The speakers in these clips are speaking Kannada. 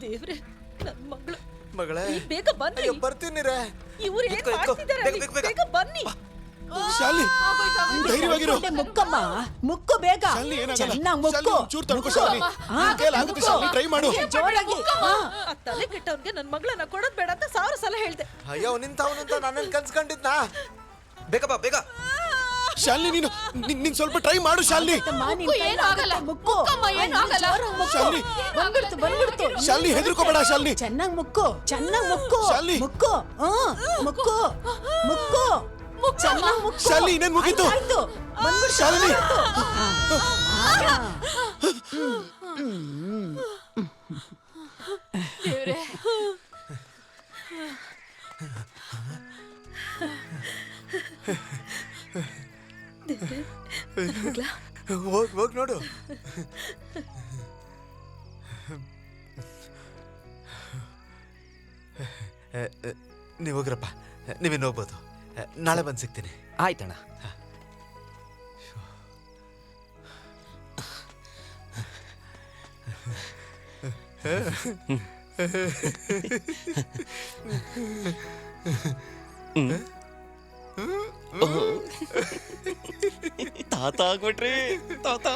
ದೇವ್ರೆ, ನನ್ ಮಗಳು ಮಗಳೇ ಬೇಗ ಬನ್ನಿ. ಬರ್ತೀನಿ ಇವ್ರು ಏನ್ ಮಾಡ್ತಿದ್ದಾರೆ? ಬೇಗ ಬನ್ನಿ. ಶಾಲಿನಿ ಧೈರ್ಯವಾಗಿರು. ಮುಕ್ಕಮ್ಮ, ಮುಕ್ಕು ಬೇಗ. ಚೆನ್ನಾಗಿ ಮುಕ್ಕು. ಚೂರು ತಡ್ಕೋ ಶಾಲಿನಿ. ಆಗುತ್ತೆ ಶಾಲಿನಿ, ಟ್ರೈ ಮಾಡು ಜೋರಾಗಿ. ಆ ತಲೆ ಕೆಟ್ಟವ್ರಿಗೆ ನನ್ ಮಗಳನ್ನ ಕೊಡೋದ್ ಬೇಡ ಅಂತ 1000 ಸಲ ಹೇಳ್ದೆ. ಅಯ್ಯೋ ನಿಂತವನಂತ ನಾನೇನ್ ಕನ್ಸ್ಕೊಂಡಿದ್ನಾ? ಬೇಗ ಬಾ ಬೇಗ. ಶಾಲಿನಿ ನೀನ್ ಸ್ವಲ್ಪ ಟ್ರೈ ಮಾಡು ಶಾಲಿನಿ. ಮುಕ್ಕು. ಶಾಲಿನಿ ಬಂದ್ಬಿಡ್ತು. ಶಾಲಿನಿ ಹೆದರ್ಕೋಬೇಡ ಶಾಲಿನಿ. ಚೆನ್ನಾಗಿ ಮುಕ್ಕು, ಚೆನ್ನಾಗಿ ಮುಕ್ಕು. ಶಾಲಿನಿ ಮುಕ್ಕು, ಮುಕ್ಕು, ಮುಕ್ಕು. ಚೆನ್ನಾಗಿ ಮುಕ್ಕು. ಶಾಲಿನಿ ಇನ್ನೇನ್ ಮುಗೀತು? ಆಯ್ತು, ಬಂದ್ಬಿಡ್ತು. ಶಾಲಿನಿ ದೇವ್ರೆ, ಹೋಗ್ ನೋಡು. ನೀವು ಹೋಗ್ರಪ್ಪ, ನೀವೇನು ಹೋಗ್ಬೋದು. ನಾಳೆ ಬಂದು ಸಿಗ್ತೀನಿ. ಆಯ್ತಣ್ಣ. ತಾತ ಆಗ್ಬಿಟ್ರಿ ತಾತ.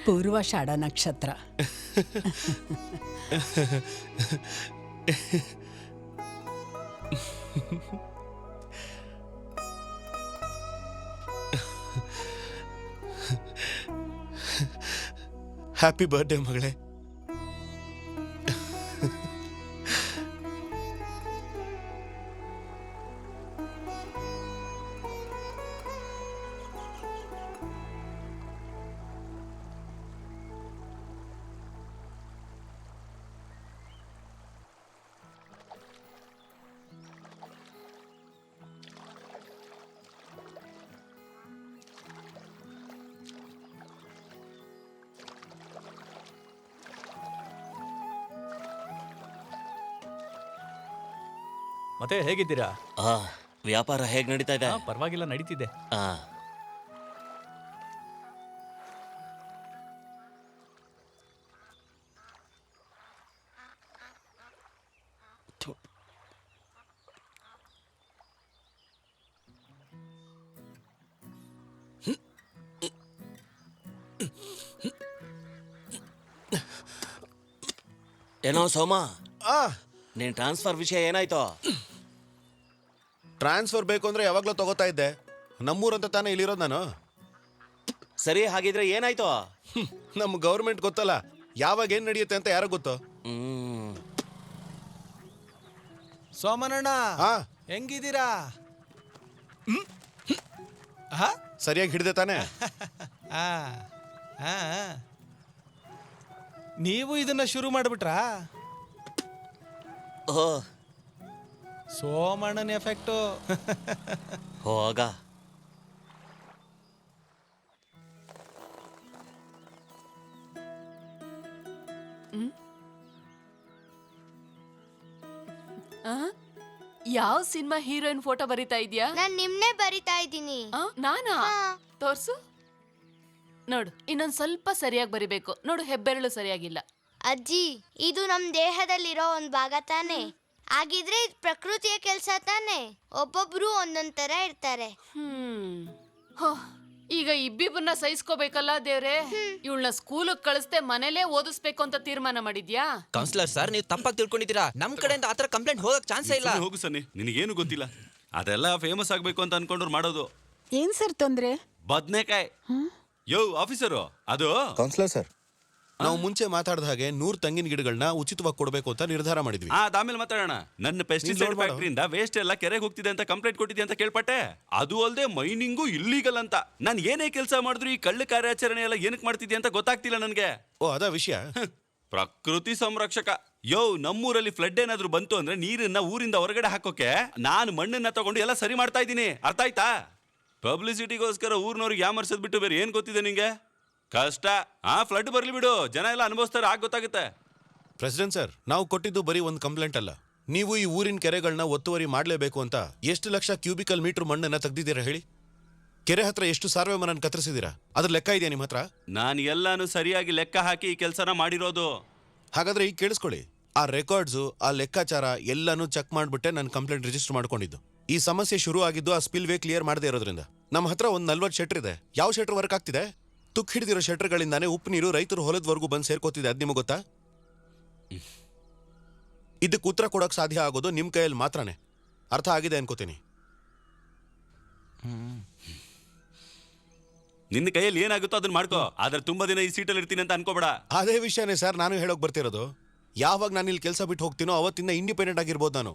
ಪೂರ್ವಾಷಾಢ ನಕ್ಷತ್ರ. ಹ್ಯಾಪಿ ಬರ್ಡೇ ಮಗಳೇ. ಮತ್ತೆ ಹೇಗಿದ್ದೀರಾ? ವ್ಯಾಪಾರ ಹೇಗ್ ನಡೀತಾ ಇದೆ? ಪರವಾಗಿಲ್ಲ, ನಡೀತಿದೆ. ಏನೋ ಸೋಮ, ನೀನ್ ಟ್ರಾನ್ಸ್ಫರ್ ವಿಷಯ ಏನಾಯ್ತು? ಟ್ರಾನ್ಸ್ಫರ್ ಬೇಕು ಅಂದ್ರೆ ಯಾವಾಗ್ಲೂ ತಗೋತಾ ಇದ್ದೆ. ನಮ್ಮೂರಂತ ತಾನೇ ಇಲ್ಲಿರೋದು ನಾನು. ಸರಿ, ಹಾಗಿದ್ರೆ ಏನಾಯ್ತು? ನಮ್ ಗೌರ್ಮೆಂಟ್ ಗೊತ್ತಲ್ಲ, ಯಾವಾಗ ಏನ್ ನಡೆಯುತ್ತೆ ಅಂತ ಯಾರೋ ಗೊತ್ತು. ಸೋಮನಣ್ಣ, ಹೆಂಗಿದ್ದೀರಾ? ಸರಿಯಾಗಿ ಹಿಡ್ದೆ ತಾನೆ? ನೀವು ಇದನ್ನ ಶುರು ಮಾಡ್ಬಿಟ್ರಾ? ಸೋಮಣ್ಣನ ಎಫೆಕ್ಟು. ಹೋಗ. ಯಾವ ಸಿನಿಮಾ ಹೀರೋಯಿನ್ ಫೋಟೋ ಬರಿತಾ ಇದ್ಯಾ? ನಾನ್ ನಿಮ್ನೆ ಬರಿತಾ ಇದ್ದೀನಿ. ನಾನಾ? ತೋರ್ಸು ನೋಡು. ಇನ್ನೊಂದ್ ಸ್ವಲ್ಪ ಸರಿಯಾಗಿ ಬರಿಬೇಕು ನೋಡು, ಹೆಬ್ಬೆರಳು ಸರಿಯಾಗಿಲ್ಲ. ಅಜ್ಜಿ, ಇದು ನಮ್ ದೇಹದಲ್ಲಿರೋ ಒಂದ್ ಭಾಗ ತಾನೆ. ಆಗಿದ್ರೆ ಇದು ಪ್ರಕೃತಿಯ ಕೆಲ್ಸ ತಾನೆ. ಒಬ್ಬೊಬ್ರು ಒಂದೊಂದ್ ತರ ಇರ್ತಾರೆ. ಈಗ ಇಬ್ಬಿಬ್ಬರನ್ನ ಸಹಿಸ್ಕೋಬೇಕಲ್ಲ ದೇವ್ರೆ. ಇವಳನ್ನ ಸ್ಕೂಲಿಗೆ ಕಳಿಸ್ದೆ ಮನೇಲೆ ಓದಿಸ್ಬೇಕು ಅಂತ ತೀರ್ಮಾನ ಮಾಡಿದ್ಯಾ? ಕೌನ್ಸಿಲರ್ ಸರ್, ನೀವು ತಪ್ಪಾಗಿ ತಿಳ್ಕೊಂಡಿದ್ದೀರಾ. ನಮ್ ಕಡೆಯಿಂದ ಆತರ ಕಂಪ್ಲೇಂಟ್ ಹೋಗಕ್ ಚಾನ್ಸೇ ಇಲ್ಲ. ಹೋಗು ಸನ್ನಿ, ನಿನಗೇನು ಗೊತ್ತಿಲ್ಲ. ಅದೆಲ್ಲ ಫೇಮಸ್ ಆಗ್ಬೇಕು ಅಂತ ಅನ್ಕೊಂಡ್ರು ಮಾಡೋದು. ಏನ್ ಸರ್ ತೊಂದ್ರೆ? ಬದ್ನೇಕಾಯ್. ಯೋ ಆಫೀಸರು, ಅದು ಕೌನ್ಸಿಲರ್ ಸರ್, ನಾವು ಮುಂಚೆ ಮಾತಾಡಿದ ಹಾಗೆ 100 ತೆಂಗಿನ ಗಿಡಗಳನ್ನ ಉಚಿತವಾಗಿ ಕೊಡಬೇಕು ಅಂತ ನಿರ್ಧಾರ ಮಾಡಿದ್ವಿ. ಆಮೇಲೆ ಮಾತಾಡೋಣ. ನನ್ನ ಪೆಸ್ಟಿಸೈಡ್ ಫ್ಯಾಕ್ಟರಿಯಿಂದ ವೇಸ್ಟ್ ಎಲ್ಲ ಕೆರೆಗೆ ಹೋಗ್ತಿದೆ ಅಂತ ಕಂಪ್ಲೇಂಟ್ ಕೊಟ್ಟಿದೆ ಅಂತ ಕೇಳ್ಪಟ್ಟೆ. ಅದು ಅಲ್ಲದೆ ಮೈನಿಂಗು ಇಲ್ಲೀಗಲ್ ಅಂತ. ನಾನು ಏನೇ ಕೆಲಸ ಮಾಡಿದ್ರು ಈ ಕಳ್ಳ ಕಾರ್ಯಾಚರಣೆ ಎಲ್ಲ ಏನಕ್ಕೆ ಮಾಡ್ತಿದ್ದೆ ಅಂತ ಗೊತ್ತಾಗ್ತಿಲ್ಲ ನನಗೆ. ಓ, ಅದ ವಿಷಯ. ಪ್ರಕೃತಿ ಸಂರಕ್ಷಕ. ಯೋ, ನಮ್ಮೂರಲ್ಲಿ ಫ್ಲಡ್ ಏನಾದ್ರು ಬಂತು ಅಂದ್ರೆ ನೀರನ್ನ ಊರಿಂದ ಹೊರಗಡೆ ಹಾಕೋಕೆ ನಾನು ಮಣ್ಣನ್ನ ತಗೊಂಡು ಎಲ್ಲ ಸರಿ ಮಾಡ್ತಾ ಇದ್ದೀನಿ. ಅರ್ಥ ಆಯ್ತಾ? ಪಬ್ಲಿಸಿಟಿಗೋಸ್ಕರ ಊರ್ನವ್ರಿಗೆ ಯಾಮರ್ಸದ್ ಬಿಟ್ಟು ಬೇರೆ ಏನ್ ಗೊತ್ತಿದೆ ನಿಂಗೆ? ಕಷ್ಟ ಫ್ಲಡ್ ಬರ್ಲಿ ಬಿಡು, ಜನ ಎಲ್ಲ ಅನುಭವಿಸ್ತಾರೆ, ಆಗ ಗೊತ್ತಾಗುತ್ತೆ. ಪ್ರೆಸಿಡೆಂಟ್ ಸರ್, ನಾವು ಕೊಟ್ಟಿದ್ದು ಬರೀ ಒಂದು ಕಂಪ್ಲೇಂಟ್ ಅಲ್ಲ. ನೀವು ಈ ಊರಿನ ಕೆರೆಗಳನ್ನ ಒತ್ತುವರಿ ಮಾಡಲೇಬೇಕು ಅಂತ ಎಷ್ಟು ಲಕ್ಷ ಕ್ಯೂಬಿಕಲ್ ಮೀಟರ್ ಮಣ್ಣನ್ನ ತೆಗ್ದಿದ್ದೀರಾ ಹೇಳಿ? ಕೆರೆ ಹತ್ರ ಎಷ್ಟು ಸಾರ್ವೆ ಮರನ್ನ ಕತ್ತರಿಸಿದ್ದೀರಾ? ಅದ್ರ ಲೆಕ್ಕ ಇದೆಯಾ ನಿಮ್ಮ ಹತ್ರ? ನಾನು ಎಲ್ಲಾನು ಸರಿಯಾಗಿ ಲೆಕ್ಕ ಹಾಕಿ ಈ ಕೆಲಸನ ಮಾಡಿರೋದು. ಹಾಗಾದ್ರೆ ಈಗ ಕೇಳಿಸ್ಕೊಳ್ಳಿ, ಆ ರೆಕಾರ್ಡ್ಸು, ಆ ಲೆಕ್ಕಾಚಾರ ಎಲ್ಲಾನು ಚೆಕ್ ಮಾಡ್ಬಿಟ್ಟೆ ನಾನು ಕಂಪ್ಲೇಂಟ್ ರಿಜಿಸ್ಟರ್ ಮಾಡ್ಕೊಂಡಿದ್ದು. ಈ ಸಮಸ್ಯೆ ಶುರು ಆಗಿದ್ದು ಆ ಸ್ಪಿಲ್ ವೇ ಕ್ಲಿಯರ್ ಮಾಡದೇ ಇರೋದ್ರಿಂದ. ನಮ್ಮ ಹತ್ರ ಒಂದು 40 ಶೆಟ್ರ್ ಇದೆ. ಯಾವ ಶೆಟ್ರ್ ವರ್ಕ್ ಆಗ್ತಿದೆ? ತುಕ್ ಹಿಡಿದಿರೋ ಶೆಟ್ರ್ಗಳಿಂದಾನೇ ಉಪ್ಪು ನೀರು ರೈತರು ಹೊಲದವರೆಗೂ ಬಂದು ಸೇರ್ಕೋತಿದೆ. ಅದು ನಿಮಗೆ ಗೊತ್ತಾ? ಇದಕ್ಕೆ ಉತ್ತರ ಕೊಡೋಕೆ ಸಾಧ್ಯ ಆಗೋದು ನಿಮ್ಮ ಕೈಯಲ್ಲಿ ಮಾತ್ರನೇ. ಅರ್ಥ ಆಗಿದೆ ಅನ್ಕೋತೀನಿ. ನಿನ್ನ ಕೈಯಲ್ಲಿ ಏನಾಗುತ್ತೋ ಅದನ್ನ ಮಾಡ್ಕೋ, ಆದ್ರೆ ತುಂಬಾ ದಿನ ಈ ಸೀಟಲ್ಲಿ ಇರ್ತೀನಿ ಅಂತ ಅನ್ಕೋಬೇಡ. ಅದೇ ವಿಷಯನೇ ಸರ್ ನಾನು ಹೇಳೋಕೆ ಬರ್ತಿರೋದು. ಯಾವಾಗ ನಾನು ಇಲ್ಲಿ ಕೆಲಸ ಬಿಟ್ಟು ಹೋಗ್ತೀನೋ ಅವತ್ತಿಂದ ಇಂಡಿಪೆಂಡೆಂಟ್ ಆಗಿರ್ಬೋದು ನಾನು.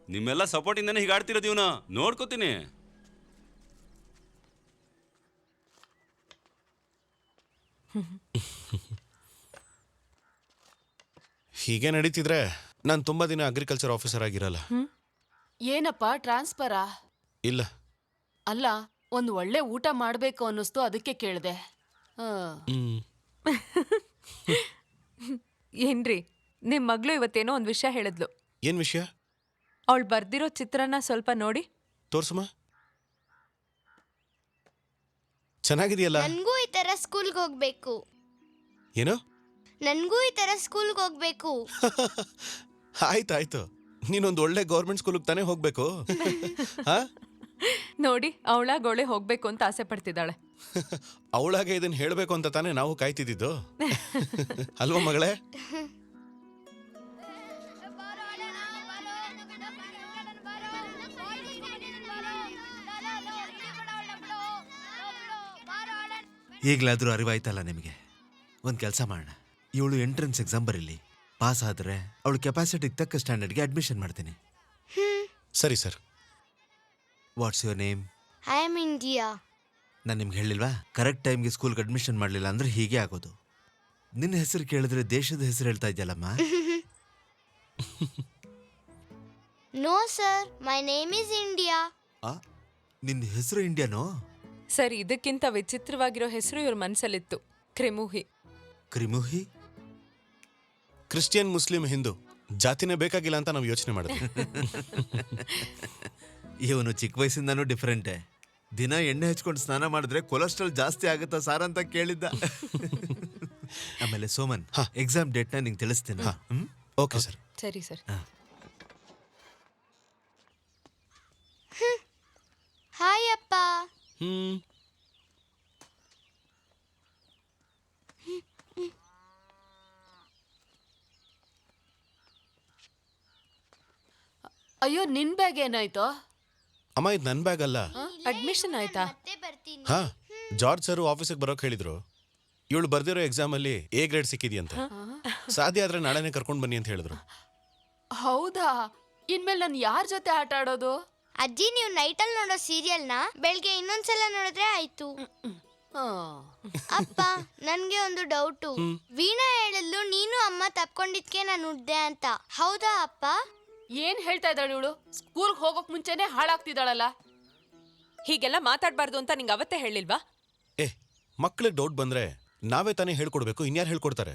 ನಿಮ್ಮೆಲ್ಲ ಸಪೋರ್ಟ್ ಇಂದಾನೆ ಹೀಗೆ ಆಡ್ತಿರೋದು. ಇವನು ನೋಡ್ಕೋತೀನಿ. ಹೀಗೆ ನಡೀತಿದ್ರೆ ನಾನು ತುಂಬಾ ದಿನ ಅಗ್ರಿಕಲ್ಚರ್ ಆಫೀಸರ್ ಆಗಿರಲ್ಲ. ಏನಪ್ಪ ಟ್ರಾನ್ಸ್ಫರಾ? ಇಲ್ಲ. ಅಲ್ಲ, ಒಂದು ಒಳ್ಳೆ ಊಟ ಮಾಡ್ಬೇಕು ಅನ್ನಿಸ್ತು, ಅದಕ್ಕೆ ಕೇಳಿದೆ. ಏನ್ರಿ, ನಿಮ್ ಮಗಳು ಇವತ್ತೇನೋ ಒಂದ್ ವಿಷಯ ಹೇಳಿದ್ಲು. ಏನ್ ವಿಷಯ? ಅವಳು ಬರ್ದಿರೋ ಚಿತ್ರನ ಸ್ವಲ್ಪ ನೋಡಿ. ತೋರ್ಸಮ್ಮ. ಚೆನ್ನಾಗಿದೆಯಲ್ಲ? ನನ್ಗೂ ಈ ತರ ಸ್ಕೂಲ್ಗೆ ಹೋಗ್ಬೇಕು. ಏನು? ನನ್ಗೂ ಈ ತರ ಸ್ಕೂಲ್ಗೆ ಹೋಗ್ಬೇಕು. ಆಯ್ತಾಯ್ತು, ನೀನೊಂದು ಒಳ್ಳೆ ಗೌರ್ಮೆಂಟ್ ಸ್ಕೂಲಿಗೆ ತಾನೇ ಹೋಗ್ಬೇಕು. ನೋಡಿ, ಅವಳಾಗೋಳೆ ಹೋಗ್ಬೇಕು ಅಂತ ಆಸೆ ಪಡ್ತಿದ್ದಾಳೆ. ಅವಳಾಗೆ ಇದನ್ನ ಹೇಳ್ಬೇಕು ಅಂತ ತಾನೇ ನಾವು ಕಾಯ್ತಿದ್ದು ಅಲ್ವಾ ಮಗಳೇ? ಈಗಲಾದರೂ ಅರಿವಾಯ್ತಲ್ಲ ನಿಮಗೆ. ಒಂದು ಕೆಲಸ ಮಾಡೋಣ, ಇವಳು ಎಂಟ್ರೆನ್ಸ್ ಎಕ್ಸಾಮ್ ಬರೀಲಿ, ಪಾಸ್ ಆದರೆ ಅವಳು ಕೆಪಾಸಿಟಿಗೆ ತಕ್ಕ ಸ್ಟ್ಯಾಂಡರ್ಡ್ಗೆ ಅಡ್ಮಿಷನ್ ಮಾಡ್ತೀನಿ. ಸರಿ sir. What's your name? I am India. ನಾನು ನಿಮ್ಗೆ ಹೇಳಿಲ್ವಾ, ಕರೆಕ್ಟ್ ಟೈಮ್ಗೆ ಸ್ಕೂಲ್ಗೆ ಅಡ್ಮಿಷನ್ ಮಾಡಲಿಲ್ಲ ಅಂದ್ರೆ ಹೀಗೆ ಆಗೋದು. ನಿನ್ನ ಹೆಸರು ಕೇಳಿದ್ರೆ ದೇಶದ ಹೆಸರು ಹೇಳ್ತಾ ಇದ್ದಲ್ಲಮ್ಮ. No sir, my name is India. ನಿನ್ನ ಹೆಸರು ಇಂಡಿಯಾನೋ? ಸರಿ, ಇದಕ್ಕಿಂತ ವಿಚಿತ್ರವಾಗಿರೋ ಹೆಸರು ಇವ್ರ ಮನ್ಸಲ್ಲಿತ್ತು, ಕ್ರಿಮುಹಿ. ಕ್ರಿಮುಹಿ? ಕ್ರಿಶ್ಚಿಯನ್, ಮುಸ್ಲಿಂ, ಹಿಂದೂ ಜಾತಿನೇ ಬೇಕಾಗಿಲ್ಲ ಅಂತ ನಾವು ಯೋಚನೆ ಮಾಡಿದ್ವಿ. ಇವನು ಚಿಕ್ಕ ವಯಸ್ಸಿಂದಾನು ಡಿಫ್ರೆಂಟೇ. ದಿನ ಎಣ್ಣೆ ಹಚ್ಕೊಂಡು ಸ್ನಾನ ಮಾಡಿದ್ರೆ ಕೊಲೆಸ್ಟ್ರಾಲ್ ಜಾಸ್ತಿ ಆಗುತ್ತಾ ಸಾರ್ ಅಂತ ಕೇಳಿದ್ದ. ಆಮೇಲೆ ಸೋಮನ್, ಎಕ್ಸಾಮ್ ಡೇಟ್ನ ನಿಂಗೆ ತಿಳಿಸ್ತೀನಿ. Okay sir. ಸರಿ ಸರ್. ಹಾಯ್ ಅಪ್ಪ. ಅಯ್ಯೋ, ನಿನ್ ಬ್ಯಾಗ್ ಏನಾಯ್ತು? ಅಮ್ಮ, ಇದು ನನ್ನ ಬ್ಯಾಗ್ ಅಲ್ಲ. ಅಡ್ಮಿಷನ್ ಆಯ್ತಾ? ಮತ್ತೆ ಬರ್ತೀನಿ. ಹಾ, ಜಾರ್ಜ್ ಸರ್ ಆಫೀಸಿಗೆ ಬರೋಕೆ ಹೇಳಿದ್ರು. ಇವಳು ಬರ್ದಿರೋ ಎಕ್ಸಾಮ್ ಅಲ್ಲಿ A ಗ್ರೇಡ್ ಸಿಕ್ಕಿದ್ಯಂತೆ. ಸಾಧ್ಯ ಆದ್ರೆ ನಾಳೆನೆ ಕರ್ಕೊಂಡು ಬನ್ನಿ ಅಂತ ಹೇಳಿದ್ರು. ಹೌದಾ? ಇನ್ಮೇಲೆ ನಾನು ಯಾರ ಜೊತೆ ಆಟ ಆಡೋದು? ಅಜ್ಜಿ, ನೀವು ನೈಟಲ್ಲಿ ನೋಡೋ ಸೀರಿಯಲ್ನ ಬೆಳಗ್ಗೆ ಇನ್ನೊಂದ್ಸಲ ನೋಡಿದ್ರೆ ಆಯ್ತು. ಅಪ್ಪ, ನನ್ಗೆ ಒಂದು ಡೌಟು. ವೀಣಾ ಹೇಳಿದ್ಲು ನೀನು ಅಮ್ಮ ತಪ್ಕೊಂಡಿದ್ಕೆ ನಾನು ಉಡ್ದೆ ಅಂತ. ಹೌದಾ ಅಪ್ಪ? ಏನ್ ಹೇಳ್ತಾ ಇದ್ದಾಳೆ ಇವಳು? ಸ್ಕೂಲ್ಗೆ ಹೋಗೋಕ್ ಮುಂಚೆನೆ ಹಾಳಾಗ್ತಿದ್ದಾಳಲ್ಲ. ಹೀಗೆಲ್ಲ ಮಾತಾಡ್ಬಾರ್ದು ಅಂತ ನಿಂಗೆ ಅವತ್ತೇ ಹೇಳಿಲ್ವಾ? ಮಕ್ಳಿಗೆ ಡೌಟ್ ಬಂದ್ರೆ ನಾವೇ ತಾನೇ ಹೇಳ್ಕೊಡ್ಬೇಕು, ಇನ್ಯಾರು ಹೇಳ್ಕೊಡ್ತಾರೆ?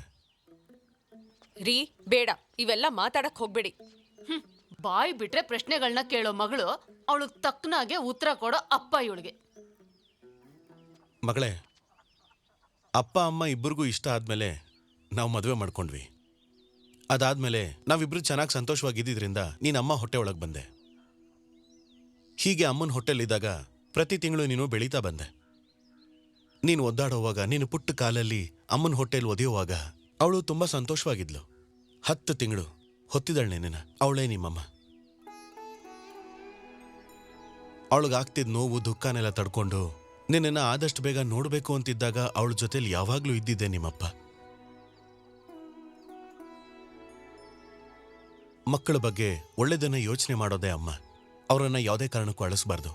ರೀ, ಬೇಡ, ಇವೆಲ್ಲ ಮಾತಾಡಕ್ ಹೋಗ್ಬೇಡಿ. ಬಾಯಿ ಬಿಟ್ರೆ ಪ್ರಶ್ನೆಗಳನ್ನ ಕೇಳೋ ಮಗಳು, ಅವಳು ತಕ್ಕನಾಗೆ ಉತ್ತರ ಕೊಡೋ ಅಪ್ಪ ಇವಳಿಗೆ. ಮಗಳೇ, ಅಪ್ಪ ಅಮ್ಮ ಇಬ್ಬರಿಗೂ ಇಷ್ಟ ಆದ್ಮೇಲೆ ನಾವು ಮದುವೆ ಮಾಡ್ಕೊಂಡ್ವಿ. ಅದಾದ್ಮೇಲೆ ನಾವಿಬ್ರು ಚೆನ್ನಾಗಿ ಸಂತೋಷವಾಗಿದ್ದರಿಂದ ನೀನು ಅಮ್ಮ ಹೊಟ್ಟೆ ಒಳಗೆ ಬಂದೆ. ಹೀಗೆ ಅಮ್ಮನ ಹೊಟ್ಟೆಲಿದ್ದಾಗ ಪ್ರತಿ ತಿಂಗಳು ನೀನು ಬೆಳೀತಾ ಬಂದೆ. ನೀನು ಒದ್ದಾಡೋವಾಗ, ನೀನು ಪುಟ್ಟ ಕಾಲಲ್ಲಿ ಅಮ್ಮನ ಹೊಟ್ಟೆಲಿ ಒದೆಯುವಾಗ ಅವಳು ತುಂಬಾ ಸಂತೋಷವಾಗಿದ್ಲು. 10 ತಿಂಗಳು ಹೊತ್ತಿದಳು ನಿನ್ನ. ಅವಳೇ ನಿಮ್ಮಮ್ಮ. ಅವಳಿಗಾಗ್ತಿದ್ ನೋವು, ದುಃಖನೆಲ್ಲ ತಡ್ಕೊಂಡು ನಿನ್ನನ್ನು ಆದಷ್ಟು ಬೇಗ ನೋಡಬೇಕು ಅಂತಿದ್ದಾಗ ಅವಳ ಜೊತೆಲಿ ಯಾವಾಗ್ಲೂ ಇದ್ದಿದ್ದೆ ನಿಮ್ಮಪ್ಪ. ಮಕ್ಕಳ ಬಗ್ಗೆ ಒಳ್ಳೆದನ್ನ ಯೋಚನೆ ಮಾಡೋದೇ ಅಮ್ಮ. ಅವರನ್ನ ಯಾವುದೇ ಕಾರಣಕ್ಕೂ ಅಳಿಸಬಾರ್ದು.